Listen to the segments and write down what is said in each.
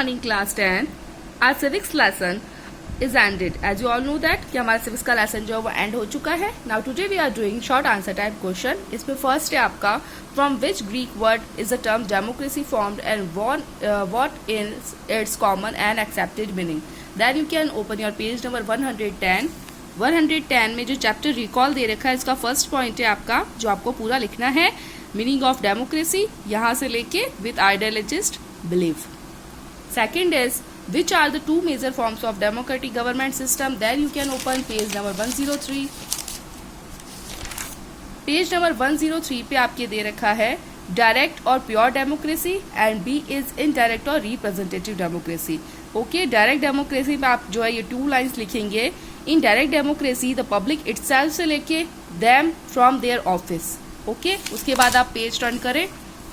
morning class 10. Our civics lesson is ended. As you all know that कि हमारा civics का lesson जो है वो end हो चुका है. Now today we are doing short answer type question. इसमें first है आपका from which Greek word is the term democracy formed and what is its common and accepted meaning. Then you can open your page number 110. 110 में जो chapter recall दे रखा है इसका first point है आपका जो आपको पूरा लिखना है मीनिंग ऑफ डेमोक्रेसी यहाँ से लेके with ideologist believe. Second is which are the two major forms of democratic government system. Then you can open page number 103. Page number 103 पे आपके दे रखा है डायरेक्ट और pure democracy and B is indirect और representative democracy. Okay, direct democracy में आप जो है ये 2 लाइंस लिखेंगे. In direct democracy the public itself से लेके them from their office. Okay, उसके बाद आप पेज टर्न करें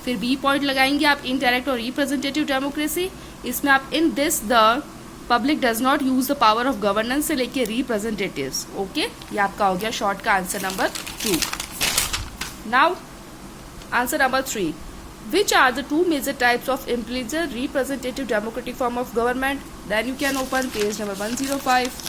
फिर बी पॉइंट लगाएंगे आप इनडायरेक्ट और रिप्रेजेंटेटिव डेमोक्रेसी. इसमें आप in this the public does not use the power of governance से लेके रिप्रेजेंटेटिव्स. ओके, ये आपका हो गया शॉर्ट का answer number 2. Now answer number 3. Which are the two major types of implicit representative democratic form of government? Then you can open page number 105.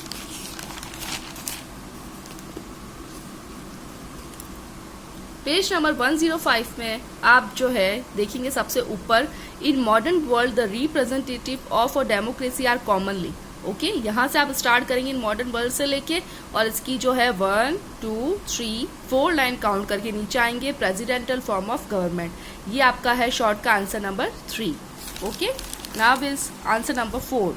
Page number 105 में आप जो है देखेंगे सबसे ऊपर in modern world the representative of a democracy are commonly. Okay, यहाँ से आप स्टार्ट करेंगे इन मॉडर्न वर्ल्ड से लेके और इसकी जो है 1 2 3 4 लाइन काउंट करके नीचे आएंगे प्रेसिडेंटल फॉर्म ऑफ गवर्नमेंट. ये आपका है शॉर्ट का answer number 3. Okay, now is answer number 4.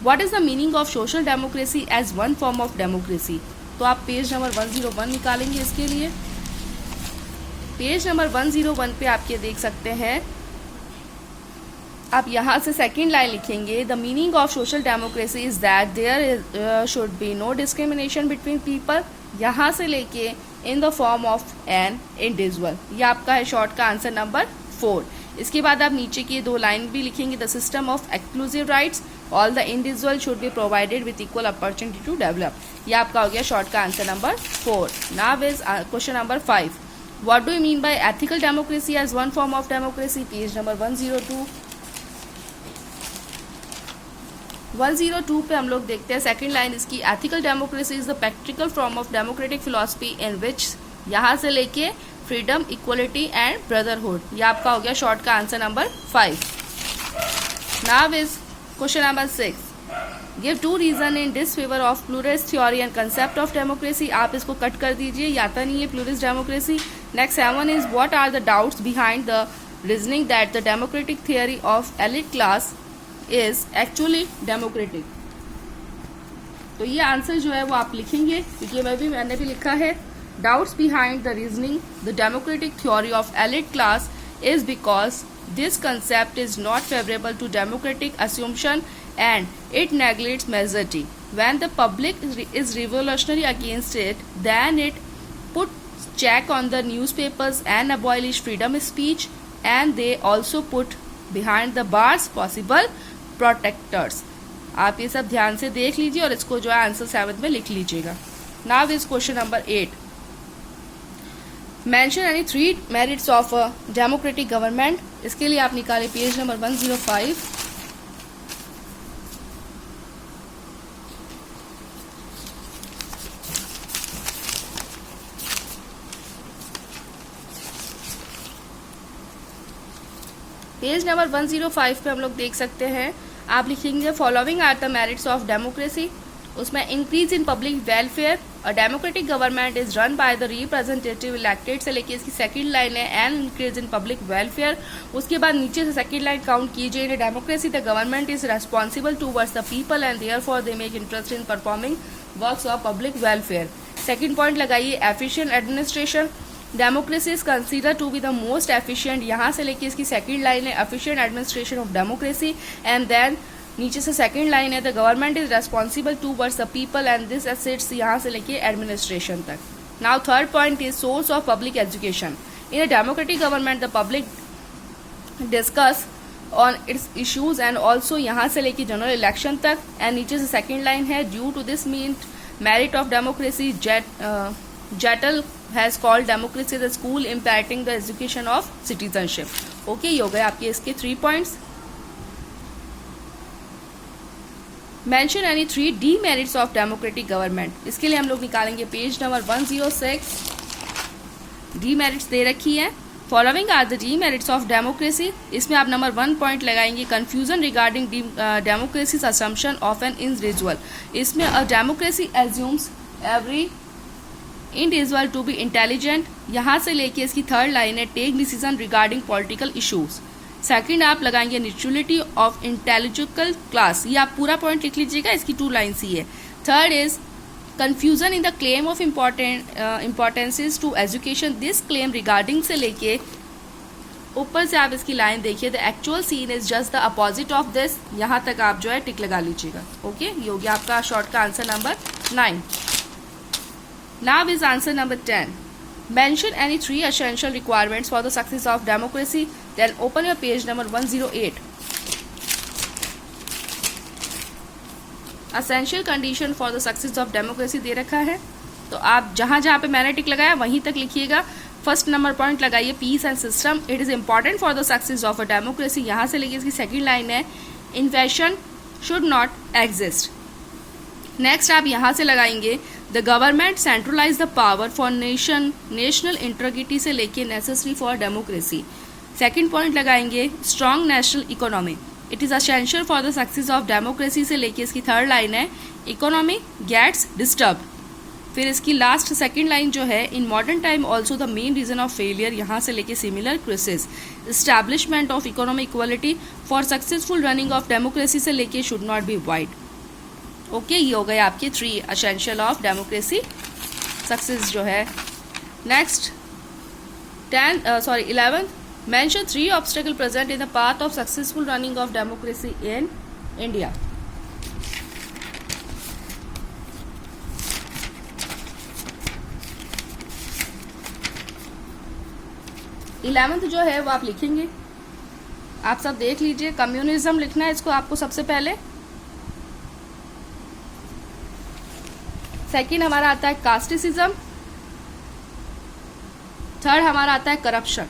What is the meaning of social democracy as one form of democracy. तो आप पेज नंबर 101 निकालेंगे इसके लिए. पेज नंबर 101 पे आप ये देख सकते हैं आप यहाँ से सेकेंड लाइन लिखेंगे the meaning of social democracy is that there should be no discrimination between people. यहाँ से लेके in the form of an individual. ये आपका है शॉर्ट का आंसर नंबर 4. इसके बाद आप नीचे की 2 लाइन भी लिखेंगे the system of exclusive rights all the individual should be provided with equal opportunity to develop. ये आपका हो गया शॉर्ट का answer number 4. Now is question number 5. What do you mean by ethical democracy as one form of democracy? Page number 102. 102 पे हम लोग देखते हैं सेकेंड लाइन इसकी ethical democracy is the practical form of democratic philosophy in which यहाँ से लेके freedom equality and brotherhood. ये आपका हो गया शॉर्ट का answer number 5. Now is question number 6. Give 2 reason in disfavour of pluralist theory and concept of democracy. आप इसको कट कर दीजिए, ये आता नहीं है pluralist democracy. Next 7 is what are the doubts behind the reasoning that the democratic theory of elite class is actually democratic. तो ये आंसर जो है वो आप लिखेंगे क्योंकि मैंने भी लिखा है doubts behind the reasoning the democratic theory of elite class is because this concept is not favorable to democratic assumption and it neglects majority. When the public is revolutionary against it, then it put check on the newspapers and abolish freedom of speech, and they also put behind the bars possible protectors. आप ये सब ध्यान से देख लीजिए और इसको जो है आंसर 7 में लिख लीजिएगा. Now is question number 8. Mention any 3 merits of a democratic government. इसके लिए आप निकालें पेज नंबर 105. पेज नंबर 105 पे हम लोग देख सकते हैं आप लिखेंगे following are the merits of democracy. उसमें increase in public welfare a democratic government is run by the representative elected से लेके इसकी सेकंड लाइन है and increase in public welfare. उसके बाद नीचे से सेकंड लाइन काउंट कीजिए in democracy the government is responsible towards the people and therefore they make interest in performing works of public welfare. Second point लगाइए efficient administration. Democracy is consider to be the most efficient. यहाँ से लेके इसकी second line है efficient administration of democracy and then नीचे से second line है the government is responsible towards the people and this assets यहाँ से लेके एडमिनिस्ट्रेशन तक. Now third point is source of public education. In a democratic government the public discuss on its issues and also यहाँ से लेके general election तक. And नीचे से सेकंड लाइन है due to this merit of democracy Gettell has called democracy the school impacting the education of citizenship. Okay, ये हो गए आपके इसके 3 points. Mention any 3 demerits of democratic government. इसके लिए हम लोग निकालेंगे पेज नंबर 106। डीमेरिट्स दे रखी है। Following are the demerits of democracy. इसमें आप नंबर 1 पॉइंट लगाएंगे confusion regarding democracy's assumption of an individual. इसमें a democracy assumes every individual to be intelligent. यहाँ से लेके इसकी थर्ड लाइन है take decision regarding political issues. Second आप लगाएंगे नेचुरलिटी ऑफ इंटेलिजिकल क्लास। ये आप पूरा पॉइंट लिख लीजिएगा, इसकी 2 लाइन्स ही है। Third is confusion in the claim of importances to education. This claim regarding से लेके ऊपर से आप इसकी लाइन देखिए, the actual scene is just the opposite of this. यहाँ तक आप जो है टिक लगा लीजिएगा। ओके, ये हो गया आपका शॉर्ट का answer number 9। Now is answer number 10। Mention any 3 essential requirements for the success of democracy. Then open your page number 108. Essential condition for the success of democracy दे रखा है, तो आप जहाँ जहाँ पे मैंने टिक लगाया वहीं तक लिखिएगा। फर्स्ट नंबर पॉइंट लगाइए peace and system. It is important for the success of a democracy. यहाँ से लेके इसकी सेकेंड लाइन है invasion should not exist. Next आप यहाँ से लगाएंगे the government centralise the power for national integrity से लेके necessary for democracy. Second point लगाएंगे strong national economy. It is essential for the success of democracy से लेके इसकी थर्ड लाइन है इकोनॉमी गेट्स डिस्टर्ब। फिर इसकी लास्ट सेकंड लाइन जो है in modern time also the main reason of failure. यहाँ से लेके similar crisis establishment of economic equality for successful running of democracy से लेके should not be wide. Okay, ये हो गए आपके 3 एसेंशियल ऑफ डेमोक्रेसी सक्सेस जो है। Next 11th, mention 3 obstacle present in the path of successful running of democracy in India. Eleventh जो है वो आप लिखेंगे, आप सब देख लीजिए। कम्युनिज्म लिखना है इसको आपको सबसे पहले। सेकेंड हमारा आता है कास्टिसिज्म। थर्ड हमारा आता है करप्शन।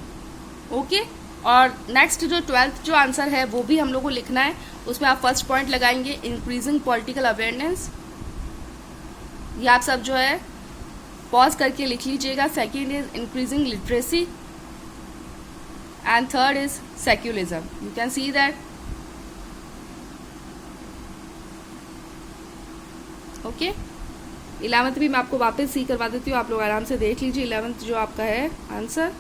ओके, और नेक्स्ट जो 12th जो आंसर है वो भी हम लोग को लिखना है। उसमें आप फर्स्ट पॉइंट लगाएंगे इंक्रीजिंग पॉलिटिकल अवेयरनेस। ये आप सब जो है पॉज करके लिख लीजिएगा। Second is increasing literacy and third is secularism. You can see that. Okay, 11th भी मैं आपको वापस सी करवा देती हूँ, आप लोग आराम से देख लीजिए 11th जो आपका है आंसर।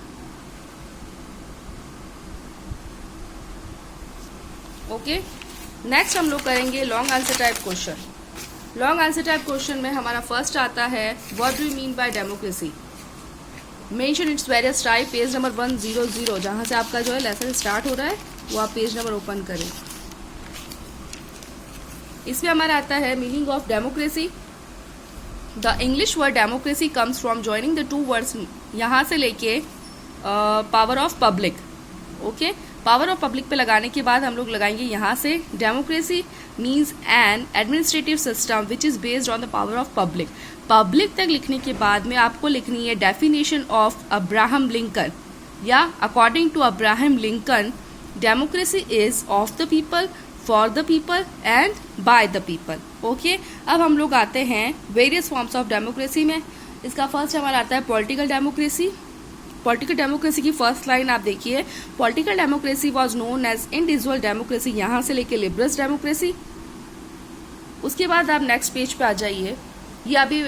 ओके, नेक्स्ट हम लोग करेंगे long answer type question. Long answer type question में हमारा फर्स्ट आता है what do you mean by democracy. Mention its various type. Page number 100 जहाँ से आपका जो है लेसन स्टार्ट हो रहा है वो आप पेज नंबर ओपन करें। इसमें हमारा आता है meaning of democracy. The English word democracy comes from joining the 2 words. यहाँ से लेके power of public. Okay, power of public पे लगाने के बाद हम लोग लगाएंगे यहाँ से democracy means an administrative system which is based on the power of public. Public तक लिखने के बाद में आपको लिखनी है डेफिनेशन ऑफ अब्राहम लिंकन, या according to Abraham Lincoln democracy is of the people, for the people and by the people. Okay, अब हम लोग आते हैं वेरियस फॉर्म्स ऑफ डेमोक्रेसी में। इसका फर्स्ट हमारा आता है पॉलिटिकल डेमोक्रेसी। पॉलिटिकल डेमोक्रेसी की फर्स्ट लाइन आप देखिए, political democracy was known as individual democracy, यहाँ से लेके लिबरल डेमोक्रेसी। उसके बाद आप नेक्स्ट पेज पे आ जाइए, ये अभी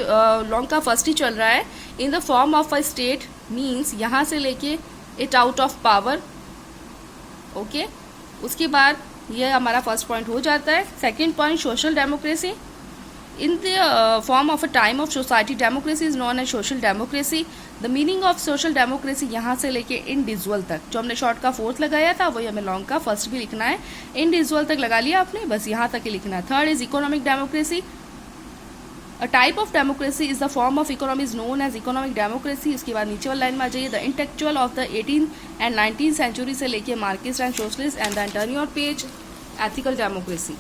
लॉन्ग का फर्स्ट ही चल रहा है। In the form of a state means यहाँ से लेके it out of power. Okay, उसके बाद ये हमारा फर्स्ट पॉइंट हो जाता है। Second point social democracy. In the form of a time of society democracy is known as social democracy. The meaning of social democracy यहाँ से लेके इंडिविजुअल तक, जो हमने शॉर्ट का 4th लगाया था वही हमें लॉन्ग का फर्स्ट भी लिखना है। इंडिविजुअल तक लगा लिया आपने, बस यहाँ तक ही लिखना है। Third is economic democracy. A type of democracy is the form of economy is known as economic democracy. उसके बाद नीचे वाली लाइन में आ जाइए, the intellectual of the 18th and 19th century से लेके Marxist and socialist. And then turn your page, ethical democracy.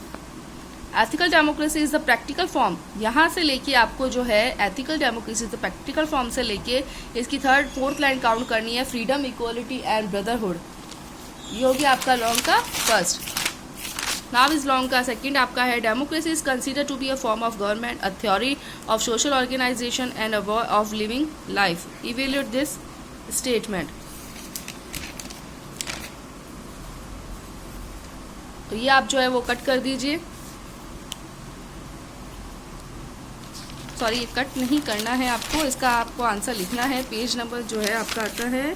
Ethical democracy is the practical form. यहाँ से लेके आपको जो है ethical democracy the practical form से लेके इसकी 3rd 4th लाइन काउंट करनी है, फ्रीडम, इक्वलिटी एंड ब्रदरहुड। ये हो गया आपका लॉन्ग का फर्स्ट। नाउ इज लॉन्ग का सेकंड आपका है democracy is consider to be a form of government, a theory of social organisation and a way of living life. Evaluate this statement. तो ये आप जो है वो कट कर दीजिए, सॉरी ये कट नहीं करना है आपको, इसका आपको आंसर लिखना है। पेज नंबर जो है आपका आता है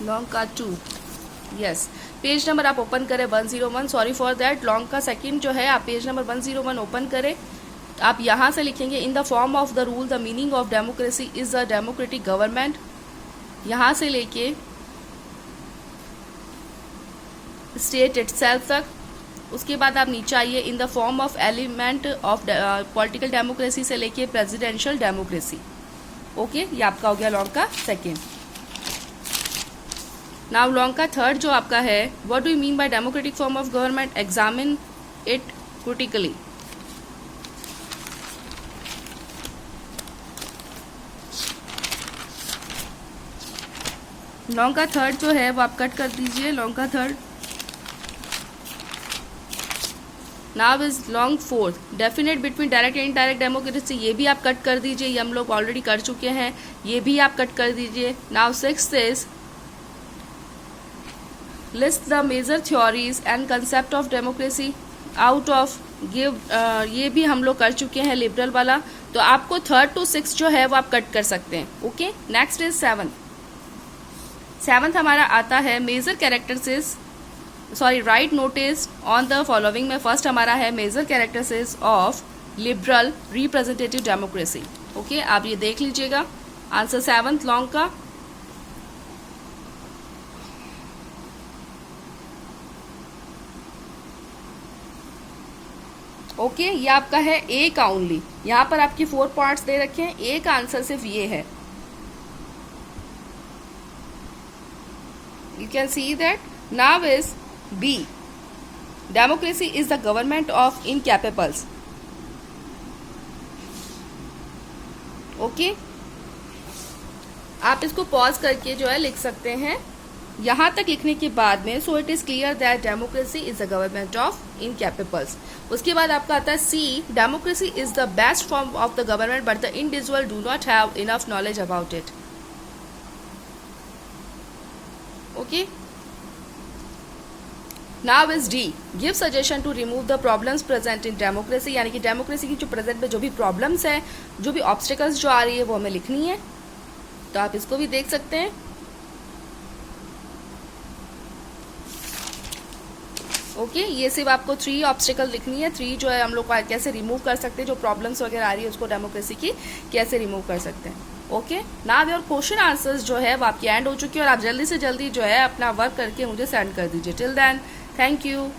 लॉन्ग का 2, यस पेज नंबर आप ओपन करें 101, सॉरी फॉर दैट। लॉन्ग का सेकंड जो है आप पेज नंबर 101 ओपन करें। आप यहाँ से लिखेंगे इन the form of the rule the meaning of democracy is a democratic government. यहाँ से लेके स्टेट इटसेल्फ तक। उसके बाद आप नीचे आइए इन the form of element of political democracy से लेके प्रेसिडेंशियल डेमोक्रेसी। ओके, ये आपका हो गया लॉन्ग का सेकेंड। नाउ लॉन्ग का थर्ड जो आपका है what do you mean by democratic form of government, examine it critically. Long का थर्ड जो है वो आप कट कर दीजिए, लॉन्ग का third. Now is long fourth definite between direct and indirect democracy, ये भी आप कट कर दीजिए, ये हम लोग ऑलरेडी कर चुके हैं, ये भी आप कट कर दीजिए। Now sixth is list the major theories and concept of democracy out of give, ये भी हम लोग कर चुके हैं लिबरल वाला। तो आपको 3rd to 6th जो है वो आप कट कर सकते हैं। ओके, नेक्स्ट इज 7th हमारा आता है major characteristics, sorry write notice on the following में फर्स्ट हमारा है major characteristics of liberal representative democracy. Okay, आप ये देख लीजिएगा आंसर 7th लॉन्ग का। ओके, ये आपका है ए का ओनली, यहाँ पर आपकी 4 पार्ट्स दे रखे हैं, ए का आंसर सिर्फ ये है। You can see that. Now is B democracy is the government of incapables. Okay, आप इसको पॉज करके जो है लिख सकते हैं यहाँ तक लिखने के बाद में। So it is clear that democracy is the government of incapables. उसके बाद आपका आता है C democracy is the best form of the government but the individual do not have enough knowledge about it. Okay, now is D give suggestion to remove the problems present in democracy, यानी कि democracy की जो present में जो भी problems है, जो भी ऑब्स्टिकल्स जो आ रही है वो हमें लिखनी है। तो आप इसको भी देख सकते हैं। ओके, ये सिर्फ आपको 3 ऑब्स्टिकल लिखनी है। 3 जो है हम लोग कैसे रिमूव कर सकते हैं, जो प्रॉब्लम्स वगैरह आ रही है उसको डेमोक्रेसी की कैसे रिमूव कर सकते हैं। Okay, now your question answers जो है वो आपकी एंड हो चुकी है और आप जल्दी से जल्दी जो है अपना वर्क करके मुझे सेंड कर दीजिए। Till then thank you.